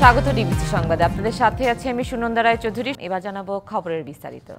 স্বাগত ডিবিসি সংবাদে। আপনাদের সাথে আছি আমি সুনন্দা রায় চৌধুরী। এবার জানাবো খবরের বিস্তারিত।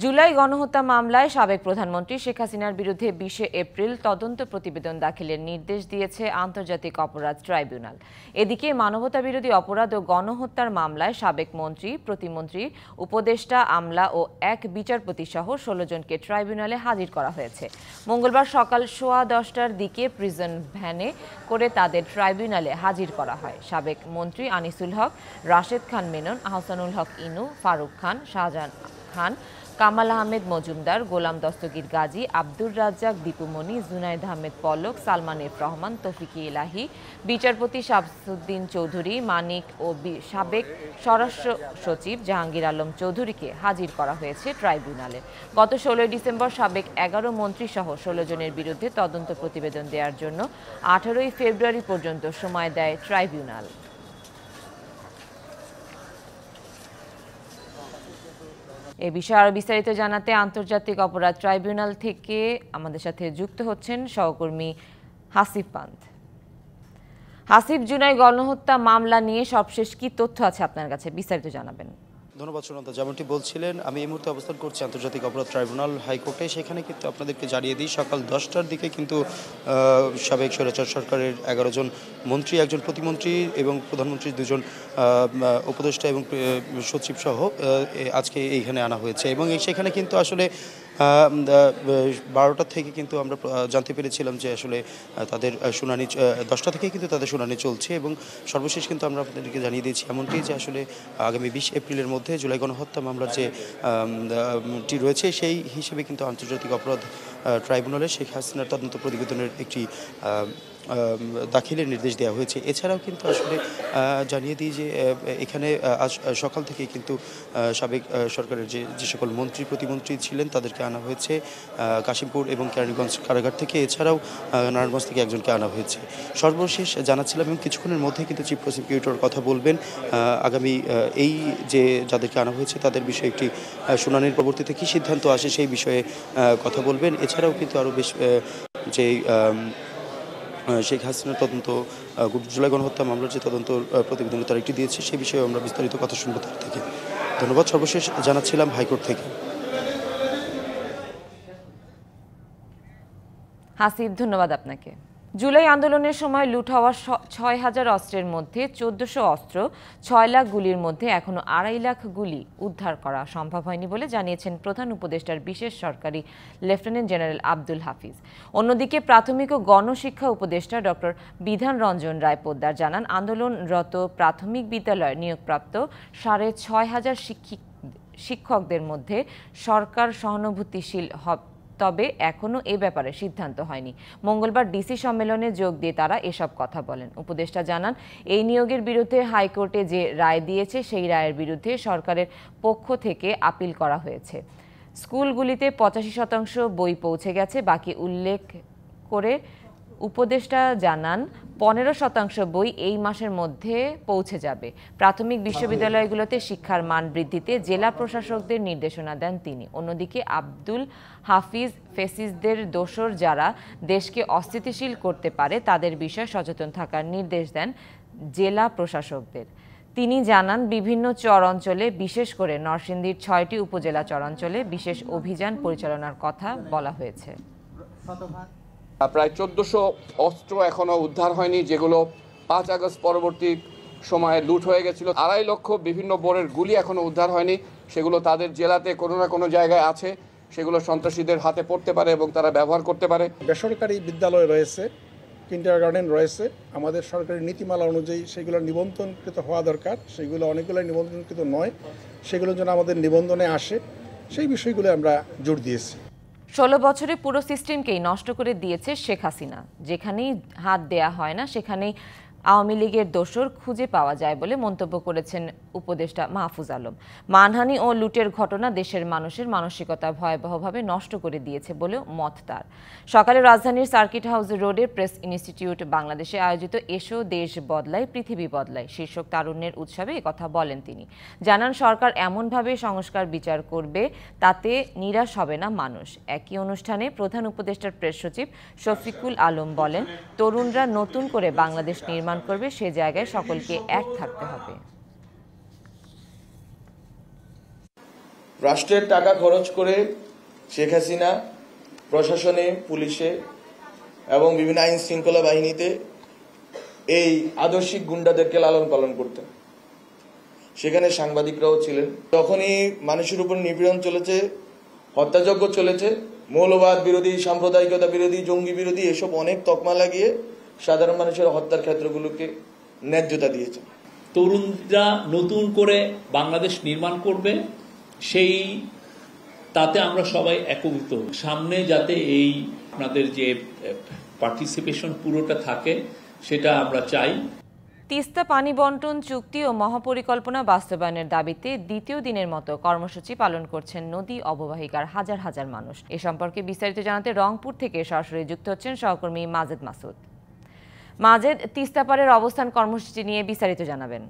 জুলাই গণহত্যা মামলায় সাবেক প্রধানমন্ত্রী শেখ হাসিনার বিরুদ্ধে 20 এপ্রিল তদন্ত প্রতিবেদন দাখিলের নির্দেশ দিয়েছে আন্তর্জাতিক অপরাধ ট্রাইব্যুনাল। এদিকে মানবতাবিরোধী অপরাধ ও গণহত্যার মামলায় সাবেক মন্ত্রী, প্রতিমন্ত্রী, উপদেষ্টা, আমলা ও এক বিচারপতি সহ 16 জনকে ট্রাইব্যুনালে হাজির করা হয়েছে। মঙ্গলবার সকাল 10:15টার দিকে প্রিজন ভ্যানে করে তাদের ট্রাইব্যুনালে হাজির করা হয়। সাবেক মন্ত্রী আনিসুল হক, রাশেদ খান মেনন, আহসানুল হক ইনু, ফারুক খান, শাহজাহান খান, কামাল আহমেদ মজুমদার, গোলাম দস্তগীর গাজী, আব্দুর রাজ্জাক, দীপুমণি, জুনাইদ আহমেদ পলক, সালমান এফ রহমান, তৌফিকি ইলাহি, বিচারপতি শামসুদ্দিন চৌধুরী, মানিক ও সাবেক স্বরাষ্ট্র সচিব জাহাঙ্গীর আলম চৌধুরীকে হাজির করা হয়েছে ট্রাইব্যুনালে। গত 16 ডিসেম্বর সাবেক 11 মন্ত্রী সহ 16 জনের বিরুদ্ধে তদন্ত প্রতিবেদন দেওয়ার জন্য 18 ফেব্রুয়ারি পর্যন্ত সময় দেয় ট্রাইব্যুনাল। এ বিষয়ে আরো বিস্তারিত জানাতে আন্তর্জাতিক অপরাধ ট্রাইব্যুনাল থেকে আমাদের সাথে যুক্ত হচ্ছেন সহকর্মী হাসিব পান্থ। হাসিব, জুলাই গণহত্যা মামলা নিয়ে সবশেষ কি তথ্য আছে আপনার কাছে, বিস্তারিত জানাবেন। ধন্যবাদ সুনন্দা। যেমনটি বলছিলেন, আমি এই মুহূর্তে অবস্থান করছি আন্তর্জাতিক অপরাধ ট্রাইব্যুনাল হাইকোর্টে। সেখানে কিন্তু আপনাদেরকে জানিয়ে দিই, সকাল 10টার দিকে কিন্তু সাবেক স্বৈরাচার সরকারের 11 জন মন্ত্রী, একজন প্রতিমন্ত্রী এবং প্রধানমন্ত্রীর 2 জন উপদেষ্টা এবং সচিব সহ আজকে এইখানে আনা হয়েছে। এবং সেখানে কিন্তু আসলে 12টা থেকে কিন্তু আমরা জানতে পেরেছিলাম যে আসলে তাদের শুনানি 10টা থেকে কিন্তু তাদের শুনানি চলছে। এবং সর্বশেষ কিন্তু আমরা আপনাদেরকে জানিয়ে দিয়েছি এমনটি যে আসলে আগামী 20 এপ্রিলের মধ্যে জুলাই গণহত্যা মামলার যে টি রয়েছে সেই হিসেবে কিন্তু আন্তর্জাতিক অপরাধ ট্রাইব্যুনালে শেখ হাসিনার তদন্ত প্রতিবেদনের একটি দাখিলের নির্দেশ দেওয়া হয়েছে। এছাড়াও কিন্তু আসলে জানিয়ে দিই যে এখানে আজ সকাল থেকে কিন্তু সাবেক সরকারের যে সকল মন্ত্রী, প্রতিমন্ত্রী ছিলেন তাদেরকে আনা হয়েছে কাশিমপুর এবং কেরানীগঞ্জ কারাগার থেকে। এছাড়াও নারায়ণগঞ্জ থেকে একজনকে আনা হয়েছে। সর্বশেষ জানাচ্ছিলাম এবং কিছুক্ষণের মধ্যে কিন্তু চিফ প্রসিকিউটর কথা বলবেন আগামী এই যে যাদেরকে আনা হয়েছে তাদের বিষয়ে একটি শুনানির পরবর্তীতে কী সিদ্ধান্ত আসে সেই বিষয়ে কথা বলবেন। এছাড়াও কিন্তু আরও বেশ যে শেখ হাসিনার তদন্ত জুলাই গণহত্যা মামলার যে তদন্ত প্রতিবেদন তার একটি দিয়েছে, সেই বিষয়ে আমরা বিস্তারিত কথা শুনবো তার থেকে। ধন্যবাদ। সর্বশেষ জানাচ্ছিলাম হাইকোর্ট থেকে। হাসিব, ধন্যবাদ আপনাকে। জুলাই আন্দোলনের সময় লুট হওয়া 6000 অস্ত্রের মধ্যে 1400 অস্ত্র, 6 লাখ গুলির মধ্যে এখনো 2.5 লাখ গুলি উদ্ধার করা সম্ভব হয়নি বলে জানিয়েছেন প্রধান উপদেষ্টার বিশেষ সরকারি লেফটেন্যান্ট জেনারেল আব্দুল হাফিজ। অন্যদিকে প্রাথমিক ও গণশিক্ষা উপদেষ্টা ডক্টর বিধান রঞ্জন রায় পোদ্দার জানান, আন্দোলনরত প্রাথমিক বিদ্যালয়ে নিয়োগপ্রাপ্ত 6500 শিক্ষকদের মধ্যে সরকার সহানুভূতিশীল তবে এখনও এ ব্যাপারে সিদ্ধান্ত হয়নি। মঙ্গলবার ডিসি সম্মেলনে যোগ দিয়ে তারা এসব কথা বলেন। উপদেষ্টা জানান, এই নিয়োগের বিরুদ্ধে হাইকোর্টে যে রায় দিয়েছে সেই রায়ের বিরুদ্ধে সরকারের পক্ষ থেকে আপিল করা হয়েছে। স্কুলগুলিতে 85% বই পৌঁছে গেছে। বাকি উল্লেখ করে উপদেষ্টা জানান, 15% বই এই মাসের মধ্যে পৌঁছে যাবে। প্রাথমিক বিশ্ববিদ্যালয়গুলোতে শিক্ষার মান বৃদ্ধিতে জেলা প্রশাসকদের নির্দেশনা দেন তিনি। অন্যদিকে আব্দুল হাফিজ ফেসিসদের দোসর যারা দেশকে অস্থিতিশীল করতে পারে তাদের বিষয়ে সচেতন থাকার নির্দেশ দেন জেলা প্রশাসকদের। তিনি জানান, বিভিন্ন চর অঞ্চলে, বিশেষ করে নরসিংদীর 6টি উপজেলা চরাঞ্চলে বিশেষ অভিযান পরিচালনার কথা বলা হয়েছে। প্রায় 1400 অস্ত্র এখনো উদ্ধার হয়নি, যেগুলো 5 আগস্ট পরবর্তী সময়ে লুট হয়ে গেছিল। 2.5 লক্ষ বিভিন্ন বোরের গুলি এখনো উদ্ধার হয়নি, সেগুলো তাদের জেলাতে কোনো না কোনো জায়গায় আছে, সেগুলো সন্ত্রাসীদের হাতে পড়তে পারে এবং তারা ব্যবহার করতে পারে। বেসরকারি বিদ্যালয় রয়েছে, কিন্ডারগার্টেন রয়েছে, আমাদের সরকারি নীতিমালা অনুযায়ী সেগুলো নিবন্ধনকৃত হওয়া দরকার। সেগুলো অনেকগুলো নিবন্ধনকৃত নয়, সেগুলো যেন আমাদের নিবন্ধনে আসে, সেই বিষয়গুলো আমরা জোর দিয়েছি। 16 বছরে পুরো সিস্টেমকেই নষ্ট করে দিয়েছে শেখ হাসিনা। যেখানেই হাত দেয়া হয় না সেখানেই আওয়ামী লীগের দোসর খুঁজে পাওয়া যায় বলে মন্তব্য করেছেন উপদেষ্টা মাহফুজ আলম। মানহানি ও লুটের ঘটনা দেশের মানুষের মানসিকতা ভয়াবহভাবে নষ্ট করে দিয়েছে বলেও মত তার। সকালে রাজধানীর সার্কিট হাউস রোডে প্রেস ইনস্টিটিউট বাংলাদেশে আয়োজিত এসো দেশ বদলায় পৃথিবী বদলায় শীর্ষক তারুণ্যের উৎসবে একথা বলেন তিনি। জানান, সরকার এমনভাবে সংস্কার বিচার করবে তাতে নিরাশ হবে না মানুষ। একই অনুষ্ঠানে প্রধান উপদেষ্টার প্রেস সচিব শফিকুল আলম বলেন, তরুণরা নতুন করে বাংলাদেশ নির্মাণ নির্মাণ করবে সে জায়গায় সকলকে এক থাকতে হবে। রাষ্ট্রের টাকা খরচ করে শেখ হাসিনা প্রশাসনে, পুলিশে এবং বিভিন্ন আইন শৃঙ্খলা বাহিনীতে এই আদর্শিক গুন্ডাদেরকে লালন পালন করতেন। সেখানে সাংবাদিকরাও ছিলেন। যখনই মানুষের উপর নিপীড়ন চলেছে, হত্যাযজ্ঞ চলেছে, মৌলবাদ বিরোধী, সাম্প্রদায়িকতা বিরোধী, জঙ্গি বিরোধী এসব অনেক তকমা লাগিয়ে সাধারণ মানুষের হত্যার ক্ষেত্রগুলোকে ন্যায্যতা দিয়েছে। তরুণরা নতুন করে বাংলাদেশ নির্মাণ করবে, সেই তাতে আমরা সবাই একভূত। সামনে যাতে এই আপনাদের যে পার্টিসিপেশন পুরোটা থাকে সেটা আমরা চাই। তিস্তা পানি বন্টন চুক্তি ও মহাপরিকল্পনা বাস্তবায়নের দাবিতে দ্বিতীয় দিনের মতো কর্মসূচি পালন করছেন নদী অববাহিকার হাজার হাজার মানুষ। এ সম্পর্কে বিস্তারিত জানাতে রংপুর থেকে সরাসরি যুক্ত হচ্ছেন সহকর্মী মাজেদ মাসুদ। মাজেদ, তিস্তা পাড়ের অবস্থান কর্মসূচি নিয়ে বিস্তারিত জানাবেন।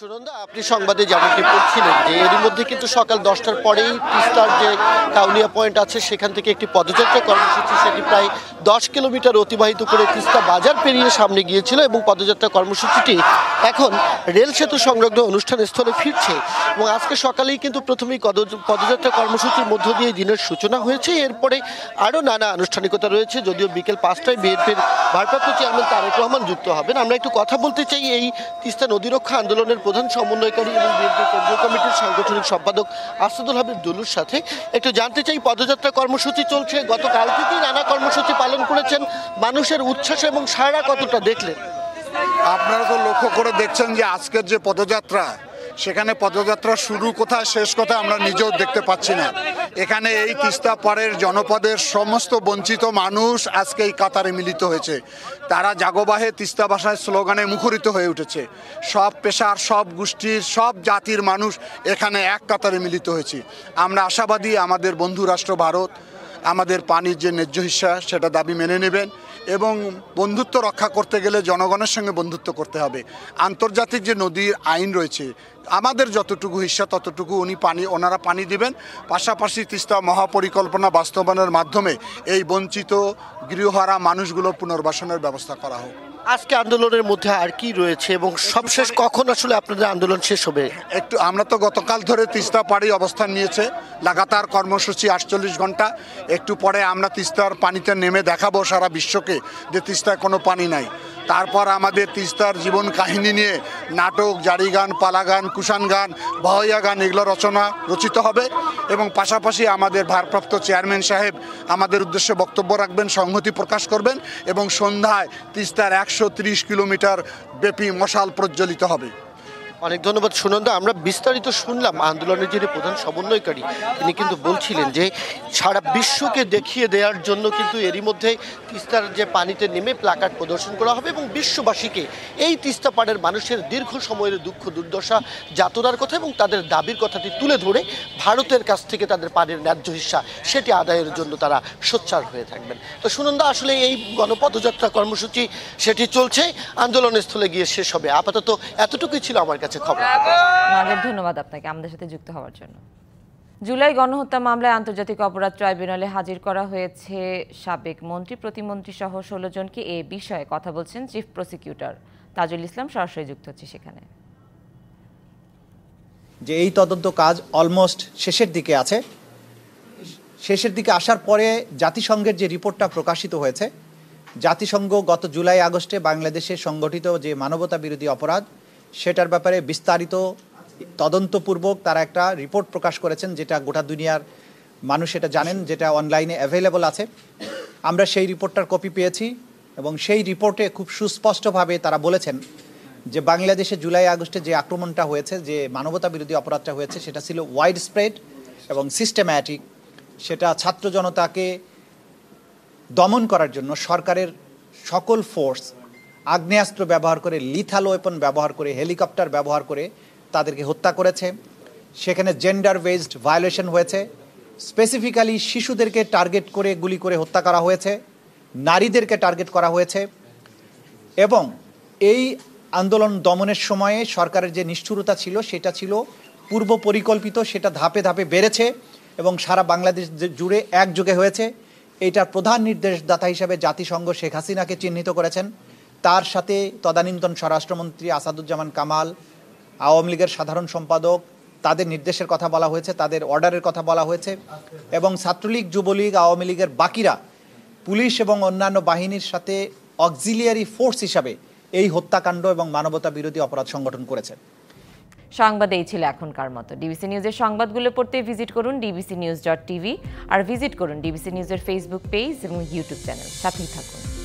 সুনন্দা, আপনি সংবাদে যেমনটি পড়ছিলেন যে এরই মধ্যে কিন্তু সকাল 10টার পরেই তিস্তার যে কাউনিয়া পয়েন্ট আছে সেখান থেকে একটি পদযাত্রা কর্মসূচি, সেটি প্রায় 10 কিলোমিটার অতিবাহিত করে তিস্তা বাজার পেরিয়ে সামনে গিয়েছিল এবং পদযাত্রা কর্মসূচিটি এখন রেল সেতু সংলগ্ন অনুষ্ঠান স্থলে ফিরছে। এবং আজকে সকালেই কিন্তু প্রথমেই পদযাত্রা কর্মসূচির মধ্য দিয়ে দিনের সূচনা হয়েছে। এরপরে আরও নানা আনুষ্ঠানিকতা রয়েছে, যদিও বিকেল 5টায় বিএনপির ভারপ্রাপ্ত চেয়ারম্যান তারেক রহমান যুক্ত হবেন। আমরা একটু কথা বলতে চাই এই তিস্তা নদী রক্ষা আন্দোলনের প্রধান সমন্বয়কারী এবং বিএনপি কেন্দ্রীয় কমিটির সাংগঠনিক সম্পাদক আসাদুল হাবিব দুলুর সাথে। একটু জানতে চাই, পদযাত্রা কর্মসূচি চলছে, গতকাল থেকেই নানা কর্মসূচি পালন করেছেন, মানুষের উচ্ছ্বাস এবং সাড়া কতটা দেখলেন? আপনারা তো লক্ষ্য করে দেখছেন যে আজকের যে পদযাত্রা, সেখানে পদযাত্রা শুরু কোথায় শেষ কোথায় আমরা নিজেও দেখতে পাচ্ছি না। এখানে এই তিস্তা পাড়ের জনপদের সমস্ত বঞ্চিত মানুষ আজকে এই কাতারে মিলিত হয়েছে। তারা জাগবাহে তিস্তা ভাষায় স্লোগানে মুখরিত হয়ে উঠেছে। সব পেশার, সব গোষ্ঠীর, সব জাতির মানুষ এখানে এক কাতারে মিলিত হয়েছে। আমরা আশাবাদী আমাদের বন্ধু রাষ্ট্র ভারত আমাদের পানির যে ন্যায্য হিস্সা সেটা দাবি মেনে নেবেন এবং বন্ধুত্ব রক্ষা করতে গেলে জনগণের সঙ্গে বন্ধুত্ব করতে হবে। আন্তর্জাতিক যে নদীর আইন রয়েছে, আমাদের যতটুকু হিস্সা ততটুকু ওনারা পানি দিবেন। পাশাপাশি তিস্তা মহাপরিকল্পনা বাস্তবায়নের মাধ্যমে এই বঞ্চিত গৃহহারা মানুষগুলোর পুনর্বাসনের ব্যবস্থা করা হোক। আজকে আন্দোলনের মধ্যে আর কি রয়েছে এবং সবশেষ কখন আসলে আপনাদের আন্দোলন শেষ হবে? আমরা তো গতকাল ধরে তিস্তা পাড়ে অবস্থান নিয়েছে, লাগাতার কর্মসূচি 48 ঘন্টা। একটু পরে আমরা তিস্তার পানিতে নেমে দেখাবো সারা বিশ্বকে যে তিস্তায় কোনো পানি নাই। তারপর আমাদের তিস্তার জীবন কাহিনী নিয়ে নাটক, জারি গান, পালা গান, কুষাণ গান, ভাওয়াইয়া গান এগুলো রচিত হবে এবং পাশাপাশি আমাদের ভারপ্রাপ্ত চেয়ারম্যান সাহেব আমাদের উদ্দেশ্যে বক্তব্য রাখবেন, সংহতি প্রকাশ করবেন এবং সন্ধ্যায় তিস্তার 130 কিলোমিটার ব্যাপী মশাল প্রজ্বলিত হবে। অনেক ধন্যবাদ সুনন্দা। আমরা বিস্তারিত শুনলাম আন্দোলনের যিনি প্রধান সমন্বয়কারী তিনি কিন্তু বলছিলেন যে সারা বিশ্বকে দেখিয়ে দেওয়ার জন্য কিন্তু এরই মধ্যে তিস্তার যে পানিতে নেমে প্ল্যাকার্ড প্রদর্শন করা হবে এবং বিশ্ববাসীকে এই তিস্তা পাড়ের মানুষের দীর্ঘ সময়ের দুঃখ দুর্দশা, যাতনার কথা এবং তাদের দাবির কথাটি তুলে ধরে ভারতের কাছ থেকে তাদের পানির ন্যায্য হিস্সা সেটি আদায়ের জন্য তারা সোচ্চার হয়ে থাকবেন। তো সুনন্দা, আসলে এই গণপদযাত্রা কর্মসূচি সেটি চলছে, আন্দোলনের স্থলে গিয়ে শেষ হবে। আপাতত এতটুকুই ছিল আমার কাছে খবর। ধন্যবাদ আপনাকে আমাদের সাথে যুক্ত হওয়ার জন্য। জুলাই গণহত্যা মামলায় আন্তর্জাতিক অপরাধ ট্রাইব্যুনালে হাজির করা হয়েছে সাবেক মন্ত্রী, প্রতিমন্ত্রী সহ 16 জনকে। এ বিষয়ে কথা বলছেন চিফ প্রসিকিউটর তাজুল ইসলাম, সরাসরি যুক্ত হচ্ছে সেখানে। যে এই তদন্ত কাজ অলমোস্ট শেষের দিকে আছে, শেষের দিকে আসার পরে জাতিসংঘের যে রিপোর্টটা প্রকাশিত হয়েছে, জাতিসংঘ গত জুলাই আগস্টে বাংলাদেশে সংগঠিত যে মানবতা বিরোধী অপরাধ সেটার ব্যাপারে বিস্তারিত তদন্তপূর্বক তারা একটা রিপোর্ট প্রকাশ করেছেন, যেটা গোটা দুনিয়ার মানুষ এটা জানেন, যেটা অনলাইনে অ্যাভেলেবল আছে। আমরা সেই রিপোর্টটার কপি পেয়েছি এবং সেই রিপোর্টে খুব সুস্পষ্টভাবে তারা বলেছেন যে বাংলাদেশে জুলাই আগস্টে যে আক্রমণটা হয়েছে, যে মানবতা বিরোধী অপরাধটা হয়েছে, সেটা ছিল ওয়াইড স্প্রেড এবং সিস্টেম্যাটিক। সেটা ছাত্র জনতাকে দমন করার জন্য সরকারের সকল ফোর্স আগ্নেয়াস্ত্র ব্যবহার করে, লিথাল ওয়েপন ব্যবহার করে, হেলিকপ্টার ব্যবহার করে তাদেরকে হত্যা করেছে। সেখানে জেন্ডার বেসড ভায়োলেশন হয়েছে, স্পেসিফিক্যালি শিশুদেরকে টার্গেট করে গুলি করে হত্যা করা হয়েছে, নারীদেরকে টার্গেট করা হয়েছে। এবং এই আন্দোলন দমনের সময়ে সরকারের যে নিষ্ঠুরতা ছিল সেটা ছিল পূর্ব পরিকল্পিত, সেটা ধাপে ধাপে বেড়েছে এবং সারা বাংলাদেশ জুড়ে একযোগে হয়েছে। এইটার প্রধান নির্দেশদাতা হিসেবে জাতিসংঘ শেখ হাসিনাকে চিহ্নিত করেছেন। তার সাথে তদানীন্তন স্বরাষ্ট্রমন্ত্রী আসাদুজ্জামান কামাল, আওয়ামী লীগের সাধারণ সম্পাদক, তাদের নির্দেশের কথা বলা হয়েছে, তাদের অর্ডারের কথা বলা হয়েছে এবং ছাত্রলীগ, যুবলীগ, আওয়ামী লীগের বাকিরা পুলিশ এবং অন্যান্য বাহিনীর সাথে অক্সিলিয়ারি ফোর্স হিসাবে এই হত্যাকাণ্ড এবং মানবতা বিরোধী অপরাধ সংগঠন করেছে। সংবাদ এই ছিল এখনকার মতো। ডিবিসি নিউজের সংবাদগুলো পড়তে ভিজিট করুন dbcnews.tv আর ভিজিট করুন ডিবিসি নিউজের ফেসবুক পেজ এবং ইউটিউব চ্যানেল। সাথেই থাকুন।